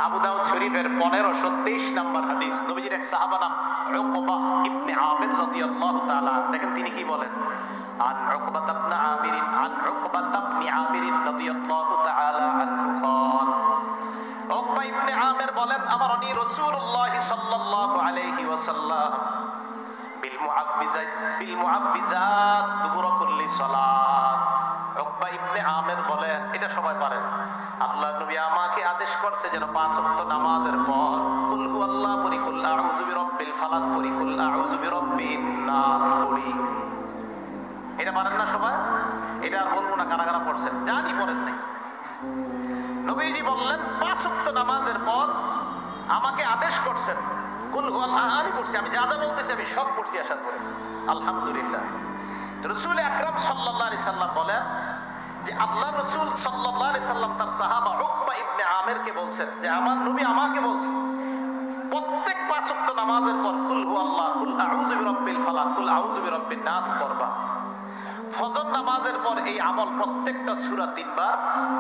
আবু দাউদ শরীফের 1523 নম্বর হাদিস। নবীজির এক সাহাবা নাম উকবাহ ইবনে আমির রাদিয়াল্লাহু তাআলা, দেখেন তিনি কি বলেন। عن عقبة بن عامر رضي الله تعالى عنه قال عقبة بن عامر বলেন আমারনি রাসূলুল্লাহ সাল্লাল্লাহু আলাইহি ওয়াসাল্লাম বিলমুআব্বিজাত দুবুর কুল্লি সালাত। উকবা ইবনে আমির বলেন, এটা সবাই পারেন, আল্লাহর নবী আমাকে আদেশ করছে যেন 5 ওয়াক্ত নামাজের পর কুল হুয়াল্লাহু পড়ি, কুল আউযু বিরাব্বিল ফালাক পড়ি, কুল আউযু বিরাব্বিন নাস পড়ি। এটা পারেন না সবাই? এটা আর বলবো না কারা কারা পড়ছেন, জানি পড়েন নাই। নবীজি বললেন 5 ওয়াক্ত নামাজের পর আমাকে আদেশ করছেন কুল হুয়াল্লাহু, আমি পড়ছি, আমি যা যা বলতেছি আমি সব পড়ছি আসার পরে, আলহামদুলিল্লাহ। রাসূল আকরাম সাল্লাল্লাহু আলাইহি সাল্লাম বলেন যে আল্লাহ রাসূল সাল্লাল্লাহু আলাইহি সাল্লাম তার সাহাবা উকবা ইবনে আমিরকে বলছেন যে আমার নবী আমাকে বলছেন প্রত্যেক 5 ওয়াক্ত নামাজের পর কুল হুয়াল্লাহু, কুল আউযু বিরাব্বিল ফালাক, কুল আউযু বিরাব্বিন নাস পড়বা। ফজর নামাজের পর এই আমল প্রত্যেকটা সূরা 3 বার,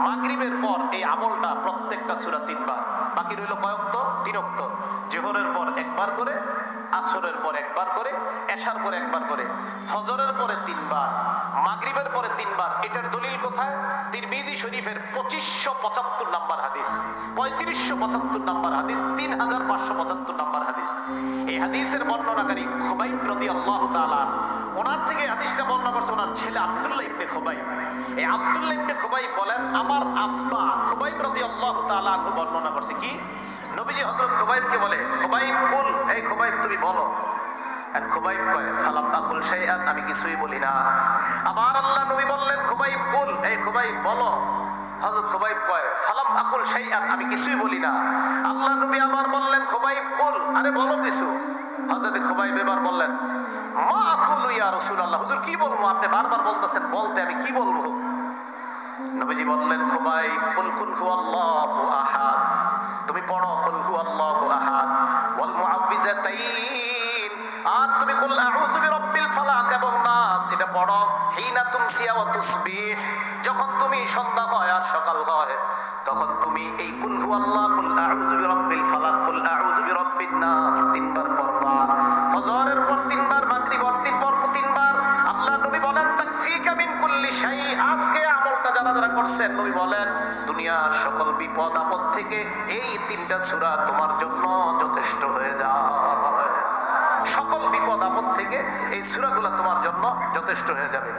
মাগরিবের পর এই আমলটা প্রত্যেকটা সূরা 3 বার। বাকি রইল কয় ওয়াক্ত? 3 ওয়াক্ত। যোহরের পর একবার করে, আসরের পর একবার করে, এশার পরে একবার করে, ফজরের পরে 3 বার, মাগরিবের পরে 3 বার। এটার দলিল কোথায়? তিরমিজি শরীফের 2575 নম্বর হাদিস, 3575 নম্বর হাদিস, 3575 নম্বর হাদিস। এই হাদিসের বর্ণনাকারী খুবাইব রাদিয়াল্লাহু তাআলা, ওনার থেকে হাদিসটা বর্ণনা করছে ওনার ছেলে আব্দুল্লাহ ইবনে খুবাইব। এই আব্দুল্লাহ ইবনে খুবাইব বলেন আমার আব্বা খুবাইব রাদিয়াল্লাহু তাআলা আনহু বর্ণনা করছে কি, নবীজি হযরত খুবাইবকে বলে, খুবাইব কুল, এই খুবাইব তুমি বলো। আর খুবাইব কয় ফালাম আকুল শাইআন, আমি কিছুই বলি না। আবার আল্লাহ নবী বললেন খুবাইব কুল, এই খুবাইব বলো। হযরত খুবাইব কয় ফালাম আকুল শাইআন, আমি কিছুই বলি না। আল্লাহ নবী আবার বললেন খুবাইব কুল, আরে বলো কিছু। হযরত খুবাইব এবার বললেন মা আকুলু ইয়া রাসূলুল্লাহ, হুজুর কি বলবো, আপনি বারবার বলতেছেন বলতে, আমি কি বলবো? নবীজি বললেন খুবাইব কুল কুল হুয়াল্লাহু আহাদ, তুমি পড়ো কুল হুয়াল্লাহু আহাদ ওয়াল মুআব্বিজাতাইন, আর তুমি কুল আউযু বিরাব্বিল ফালাক এবং নাস এটা পড়ো হিনা তুমসিয়া ওয়া তুসবিহ, যখন তুমি সন্ধ্যা হয় আর সকাল হয় তখন তুমি এই কুল হুয়াল্লাহু, কুল আউযু বিরাব্বিল ফালাক, কুল আউযু বিরাব্বিন নাস 3 বার পড়বা। ফজরের পর 3 বার, মাগরিবের পর 3 বার। আল্লাহ নবী বলেন তাকফিকা মিন কুল্লি শাই, আজকে আমলটা যারা যারা করছেন নবী বলেন দুনিয়ার সকল বিপদ আপদ থেকে এই 3টা সূরা তোমার জন্য যথেষ্ট হয়ে যায়। সকল বিপদ আপদ থেকে এই সূরাগুলো তোমার জন্য যথেষ্ট হয়ে যাবে।